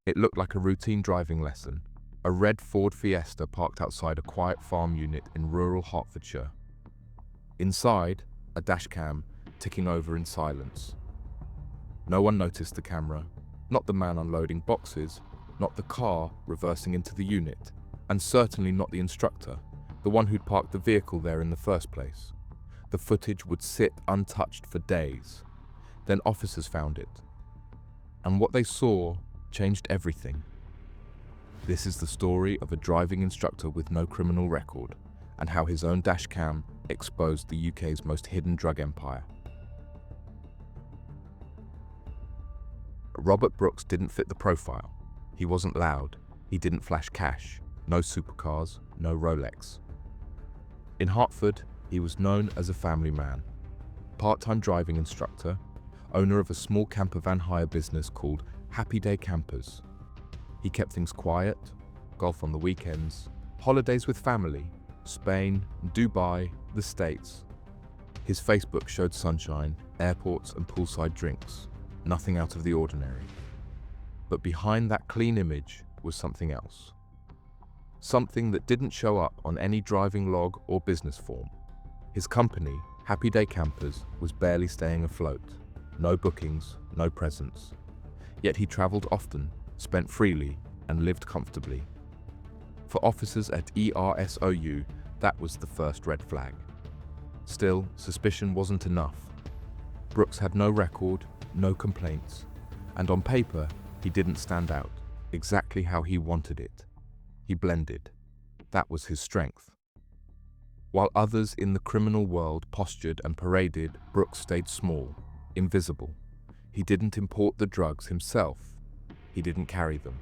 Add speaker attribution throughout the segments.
Speaker 1: It looked like a routine driving lesson. A red Ford Fiesta parked outside a quiet farm unit in rural Hertfordshire. Inside, a dashcam ticking over in silence. No one noticed the camera, not the man unloading boxes, not the car reversing into the unit, and certainly not the instructor, the one who'd parked the vehicle there in the first place. The footage would sit untouched for days. Then officers found it. And what they saw changed everything. This is the story of a driving instructor with no criminal record, and how his own dashcam exposed the UK's most hidden drug empire. Robert Brooks didn't fit the profile. He wasn't loud, he didn't flash cash, no supercars, no Rolex. In Hertford, he was known as a family man, part-time driving instructor, owner of a small camper van hire business called Happy Day Campers. He kept things quiet, golf on the weekends, holidays with family, Spain, Dubai, the States. His Facebook showed sunshine, airports and poolside drinks, nothing out of the ordinary. But behind that clean image was something else. Something that didn't show up on any driving log or business form. His company, Happy Day Campers, was barely staying afloat. No bookings, no presents. Yet he travelled often, spent freely, and lived comfortably. For officers at ERSOU, that was the first red flag. Still, suspicion wasn't enough. Brooks had no record, no complaints, and on paper, he didn't stand out, exactly how he wanted it. He blended. That was his strength. While others in the criminal world postured and paraded, Brooks stayed small, invisible. He didn't import the drugs himself. He didn't carry them.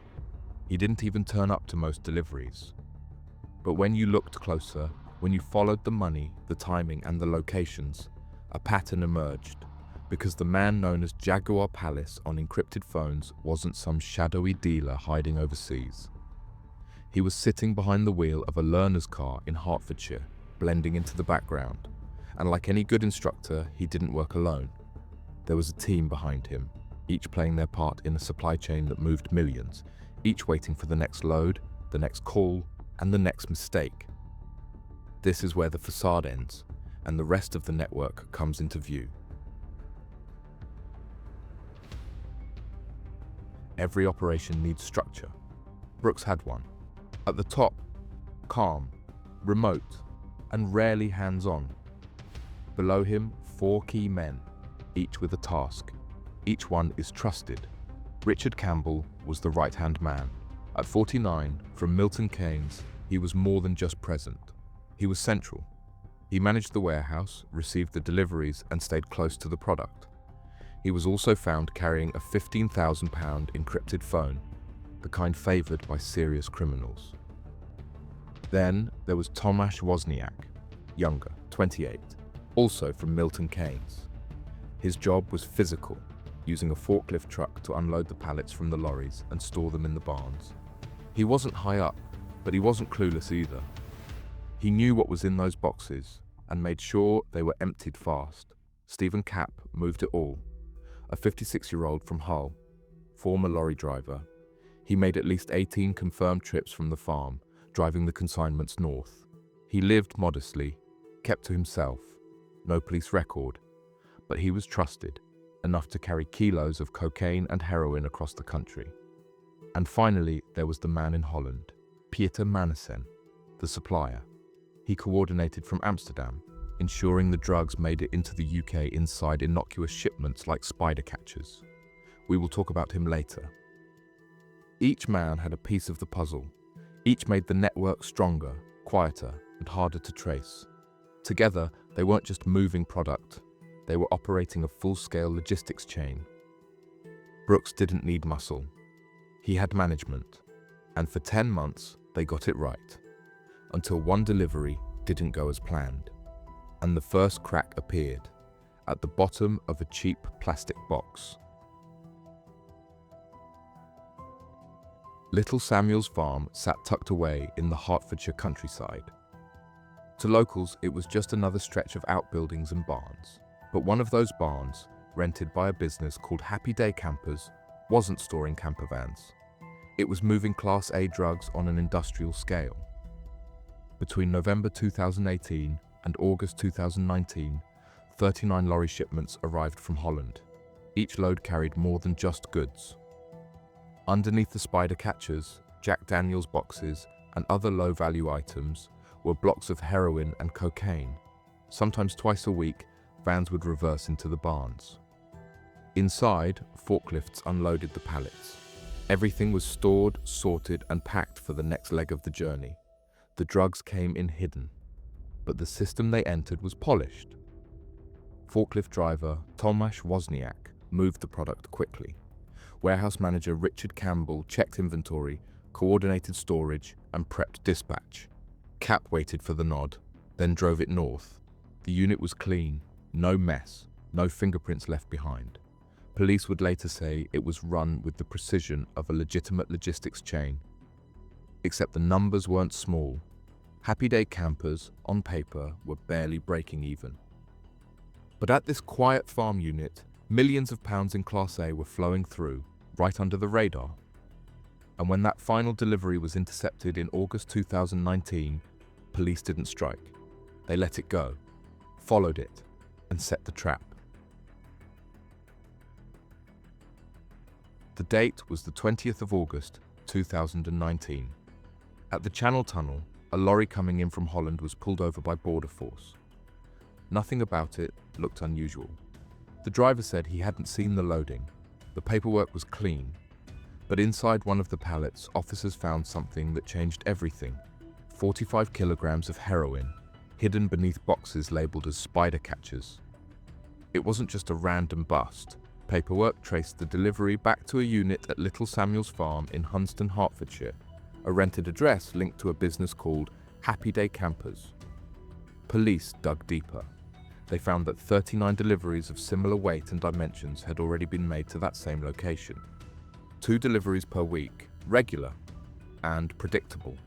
Speaker 1: He didn't even turn up to most deliveries. But when you looked closer, when you followed the money, the timing, and the locations, a pattern emerged, because the man known as Jaguar Palace on encrypted phones wasn't some shadowy dealer hiding overseas. He was sitting behind the wheel of a learner's car in Hertfordshire, blending into the background. And like any good instructor, he didn't work alone. There was a team behind him, each playing their part in a supply chain that moved millions, each waiting for the next load, the next call, and the next mistake. This is where the facade ends, and the rest of the network comes into view. Every operation needs structure. Brooks had one. At the top, calm, remote, and rarely hands-on. Below him, 4 key men, each with a task. Each one is trusted. Richard Campbell was the right-hand man. At 49, from Milton Keynes, he was more than just present. He was central. He managed the warehouse, received the deliveries, and stayed close to the product. He was also found carrying a £15,000 encrypted phone, the kind favoured by serious criminals. Then there was Tomasz Wozniak, younger, 28, also from Milton Keynes. His job was physical, using a forklift truck to unload the pallets from the lorries and store them in the barns. He wasn't high up, but he wasn't clueless either. He knew what was in those boxes and made sure they were emptied fast. Stephen Capp moved it all. A 56-year-old from Hull, former lorry driver. He made at least 18 confirmed trips from the farm, driving the consignments north. He lived modestly, kept to himself, no police record, but he was trusted, enough to carry kilos of cocaine and heroin across the country. And finally, there was the man in Holland, Pieter Manesen, the supplier. He coordinated from Amsterdam, ensuring the drugs made it into the UK inside innocuous shipments like spider catchers. We will talk about him later. Each man had a piece of the puzzle. Each made the network stronger, quieter, and harder to trace. Together, they weren't just moving product. They were operating a full-scale logistics chain. Brooks didn't need muscle. He had management. And for 10 months, they got it right. Until one delivery didn't go as planned. And the first crack appeared, at the bottom of a cheap plastic box. Little Samuel's farm sat tucked away in the Hertfordshire countryside. To locals, it was just another stretch of outbuildings and barns. But one of those barns, rented by a business called Happy Day Campers, wasn't storing camper vans. It was moving Class A drugs on an industrial scale. Between November 2018 and August 2019, 39 lorry shipments arrived from Holland. Each load carried more than just goods. Underneath the spider catchers, Jack Daniels boxes, and other low-value items were blocks of heroin and cocaine. Sometimes twice a week, vans would reverse into the barns. Inside, forklifts unloaded the pallets. Everything was stored, sorted, and packed for the next leg of the journey. The drugs came in hidden, but the system they entered was polished. Forklift driver Tomasz Wozniak moved the product quickly. Warehouse manager Richard Campbell checked inventory, coordinated storage, and prepped dispatch. Cap waited for the nod, then drove it north. The unit was clean, no mess, no fingerprints left behind. Police would later say it was run with the precision of a legitimate logistics chain. Except the numbers weren't small. Happy Day campers, on paper, were barely breaking even. But at this quiet farm unit, millions of pounds in Class A were flowing through, right under the radar. And when that final delivery was intercepted in August 2019, police didn't strike. They let it go, followed it, and set the trap. The date was the 20th of August, 2019. At the Channel Tunnel, a lorry coming in from Holland was pulled over by Border Force. Nothing about it looked unusual. The driver said he hadn't seen the loading. The paperwork was clean. But inside one of the pallets, officers found something that changed everything. 45 kilograms of heroin, hidden beneath boxes labeled as spider catchers. It wasn't just a random bust. Paperwork traced the delivery back to a unit at Little Samuel's Farm in Hunston, Hertfordshire, a rented address linked to a business called Happy Day Campers. Police dug deeper. They found that 39 deliveries of similar weight and dimensions had already been made to that same location. 2 deliveries per week, regular and predictable.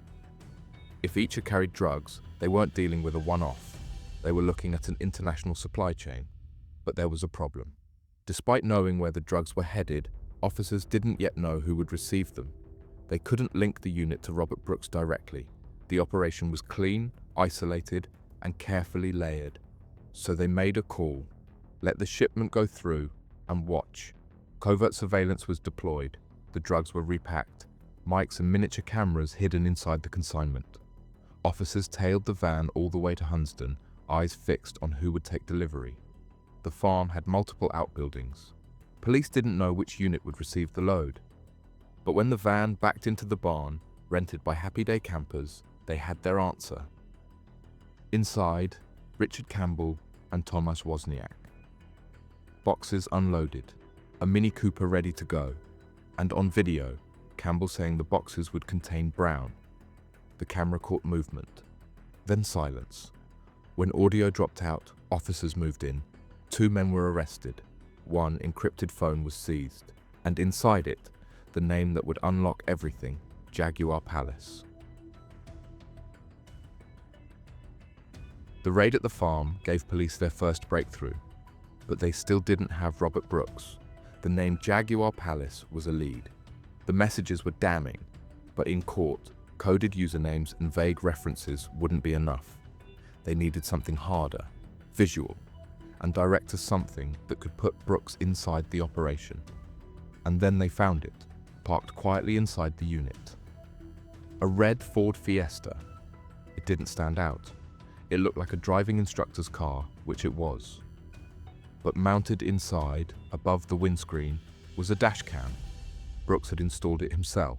Speaker 1: If each had carried drugs, they weren't dealing with a one-off. They were looking at an international supply chain. But there was a problem. Despite knowing where the drugs were headed, officers didn't yet know who would receive them. They couldn't link the unit to Robert Brooks directly. The operation was clean, isolated, and carefully layered. So they made a call, let the shipment go through, and watch. Covert surveillance was deployed. The drugs were repacked. Mics and miniature cameras hidden inside the consignment. Officers tailed the van all the way to Hunston, eyes fixed on who would take delivery. The farm had multiple outbuildings. Police didn't know which unit would receive the load. But when the van backed into the barn, rented by Happy Day campers, they had their answer. Inside, Richard Campbell and Tomasz Wozniak. Boxes unloaded, a Mini Cooper ready to go, and on video, Campbell saying the boxes would contain brown. The camera caught movement, then silence. When audio dropped out, officers moved in. 2 men were arrested. 1 encrypted phone was seized, and inside it, the name that would unlock everything, Jaguar Palace. The raid at the farm gave police their first breakthrough, but they still didn't have Robert Brooks. The name Jaguar Palace was a lead. The messages were damning, but in court, coded usernames and vague references wouldn't be enough. They needed something harder, visual, and direct to something that could put Brooks inside the operation. And then they found it, parked quietly inside the unit. A red Ford Fiesta. It didn't stand out. It looked like a driving instructor's car, which it was. But mounted inside, above the windscreen, was a dashcam. Brooks had installed it himself,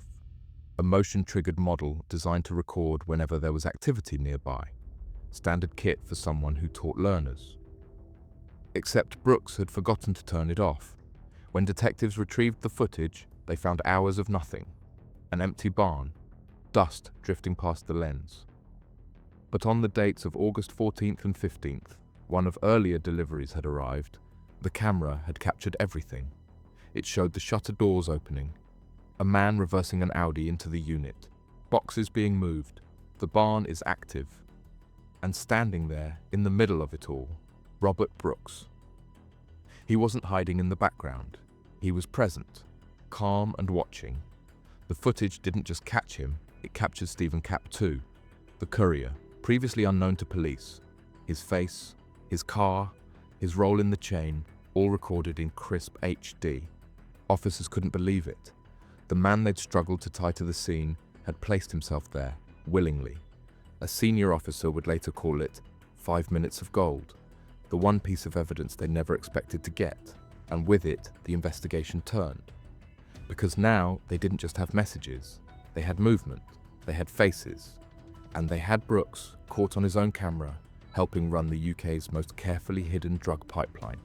Speaker 1: a motion-triggered model designed to record whenever there was activity nearby. Standard kit for someone who taught learners. Except Brooks had forgotten to turn it off. When detectives retrieved the footage, they found hours of nothing. An empty barn, dust drifting past the lens. But on the dates of August 14th and 15th, one of earlier deliveries had arrived. The camera had captured everything. It showed the shutter doors opening, a man reversing an Audi into the unit, boxes being moved. The barn is active. And standing there, in the middle of it all, Robert Brooks. He wasn't hiding in the background. He was present, calm and watching. The footage didn't just catch him, it captured Stephen Kapp too. The Courier, previously unknown to police, his face, his car, his role in the chain, all recorded in crisp HD. Officers couldn't believe it. The man they'd struggled to tie to the scene had placed himself there, willingly. A senior officer would later call it 5 minutes of gold, the one piece of evidence they never expected to get, and with it, the investigation turned. Because now, they didn't just have messages, they had movement, they had faces, and they had Brooks, caught on his own camera, helping run the UK's most carefully hidden drug pipeline.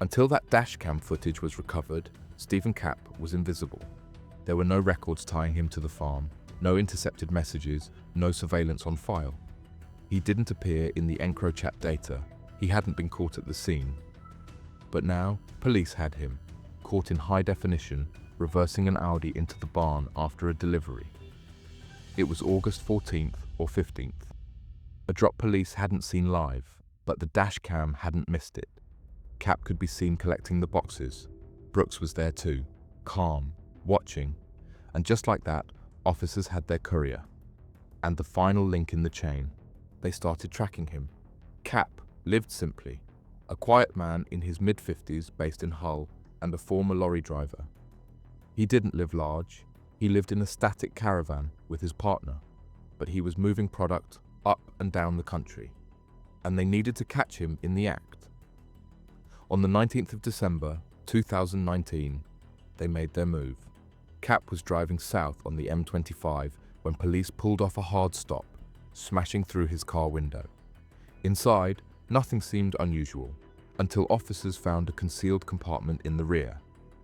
Speaker 1: Until that dashcam footage was recovered, Stephen Kapp was invisible. There were no records tying him to the farm, no intercepted messages, no surveillance on file. He didn't appear in the EncroChat data, he hadn't been caught at the scene. But now, police had him, caught in high definition, reversing an Audi into the barn after a delivery. It was August 14th or 15th. A drop police hadn't seen live, but the dashcam hadn't missed it. Kapp could be seen collecting the boxes. Brooks was there too, calm, watching, and just like that, officers had their Courier. And the final link in the chain. They started tracking him. Kapp lived simply, a quiet man in his mid-50s based in Hull and a former lorry driver. He didn't live large, he lived in a static caravan with his partner, but he was moving product up and down the country, and they needed to catch him in the act. On the 19th of December, 2019, they made their move. Kapp was driving south on the M25 when police pulled off a hard stop, smashing through his car window. Inside, nothing seemed unusual, until officers found a concealed compartment in the rear.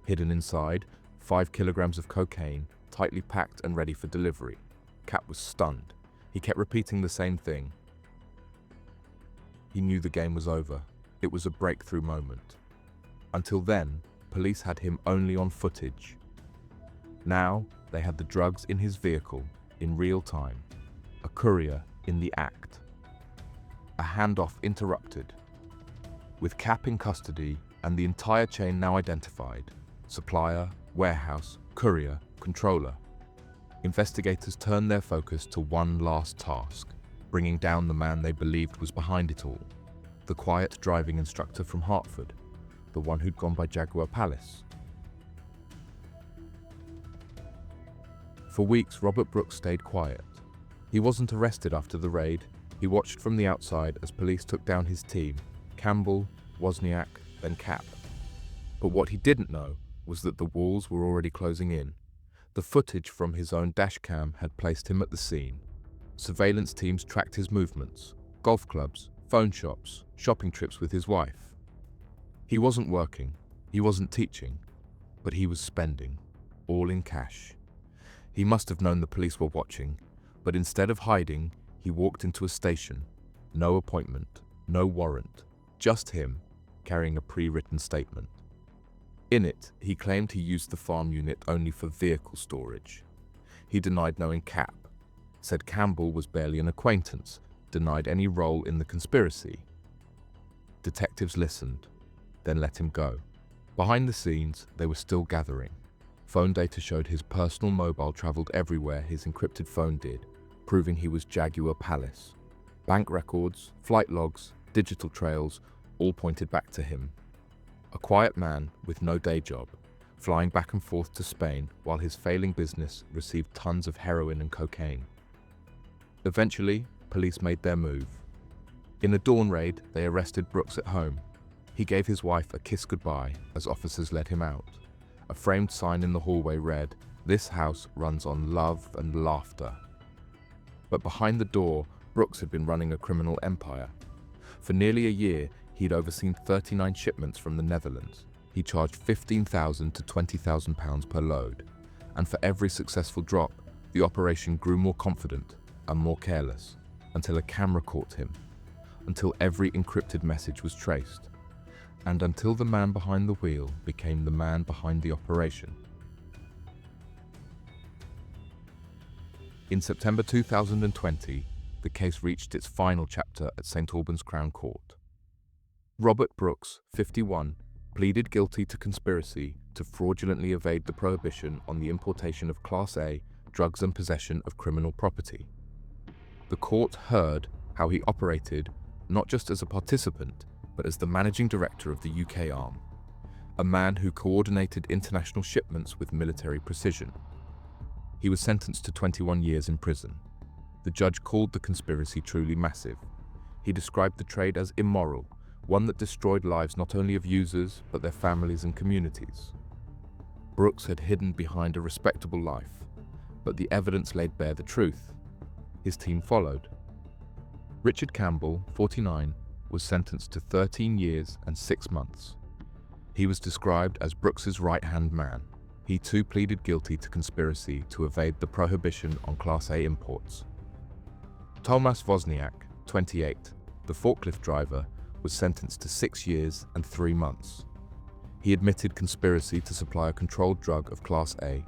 Speaker 1: Hidden inside, 5 kilograms of cocaine, tightly packed and ready for delivery. Kapp was stunned. He kept repeating the same thing. He knew the game was over. It was a breakthrough moment. Until then, police had him only on footage. Now, they had the drugs in his vehicle, in real time. A courier in the act. A handoff interrupted. With Kapp in custody and the entire chain now identified, supplier, warehouse, courier, controller, investigators turned their focus to one last task, bringing down the man they believed was behind it all, the quiet driving instructor from Hertford, the one who'd gone by Jaguar Palace. For weeks, Robert Brooks stayed quiet. He wasn't arrested after the raid. He watched from the outside as police took down his team, Campbell, Wozniak, then Kapp. But what he didn't know was that the walls were already closing in. The footage from his own dashcam had placed him at the scene. Surveillance teams tracked his movements, golf clubs, phone shops, shopping trips with his wife. He wasn't working, he wasn't teaching, but he was spending, all in cash. He must have known the police were watching, but instead of hiding, he walked into a station. No appointment, no warrant, just him, carrying a pre-written statement. In it, he claimed he used the farm unit only for vehicle storage. He denied knowing Kapp, said Campbell was barely an acquaintance, denied any role in the conspiracy. Detectives listened, then let him go. Behind the scenes, they were still gathering. Phone data showed his personal mobile traveled everywhere his encrypted phone did, proving he was Jaguar Palace. Bank records, flight logs, digital trails, all pointed back to him. A quiet man with no day job, flying back and forth to Spain while his failing business received tons of heroin and cocaine. Eventually, police made their move. In a dawn raid, they arrested Brooks at home. He gave his wife a kiss goodbye as officers led him out. A framed sign in the hallway read, "This house runs on love and laughter." But behind the door, Brooks had been running a criminal empire. For nearly a year, he'd overseen 39 shipments from the Netherlands. He charged £15,000 to £20,000 per load. And for every successful drop, the operation grew more confident and more careless, until a camera caught him, until every encrypted message was traced, and until the man behind the wheel became the man behind the operation. In September 2020, the case reached its final chapter at St Albans Crown Court. Robert Brooks, 51, pleaded guilty to conspiracy to fraudulently evade the prohibition on the importation of Class A drugs and possession of criminal property. The court heard how he operated not just as a participant, but as the managing director of the UK arm, a man who coordinated international shipments with military precision. He was sentenced to 21 years in prison. The judge called the conspiracy truly massive. He described the trade as immoral, one that destroyed lives not only of users, but their families and communities. Brooks had hidden behind a respectable life, but the evidence laid bare the truth. His team followed. Richard Campbell, 49, was sentenced to 13 years and 6 months. He was described as Brooks's right-hand man. He too pleaded guilty to conspiracy to evade the prohibition on Class A imports. Tomasz Wozniak, 28, the forklift driver, was sentenced to 6 years and 3 months. He admitted conspiracy to supply a controlled drug of Class A.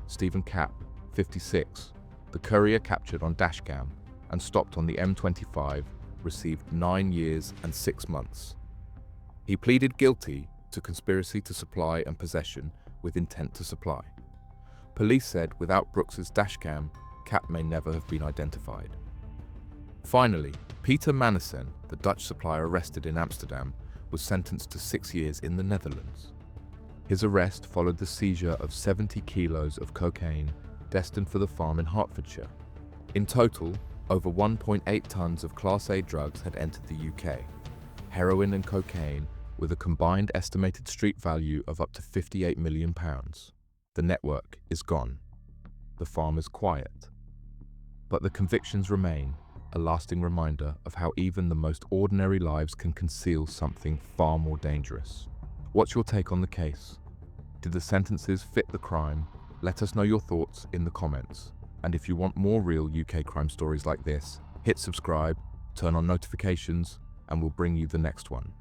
Speaker 1: Stephen Capp, 56, the courier captured on Dashcam and stopped on the M25, received 9 years and 6 months. He pleaded guilty to conspiracy to supply and possession with intent to supply. Police said without Brooks's Dashcam, Capp may never have been identified. Finally, Peter Manesen, the Dutch supplier arrested in Amsterdam, was sentenced to 6 years in the Netherlands. His arrest followed the seizure of 70 kilos of cocaine destined for the farm in Hertfordshire. In total, over 1.8 tons of Class A drugs had entered the UK, heroin and cocaine with a combined estimated street value of up to £58 million. The network is gone. The farm is quiet. But the convictions remain, a lasting reminder of how even the most ordinary lives can conceal something far more dangerous. What's your take on the case? Did the sentences fit the crime? Let us know your thoughts in the comments. And if you want more real UK crime stories like this, hit subscribe, turn on notifications, and we'll bring you the next one.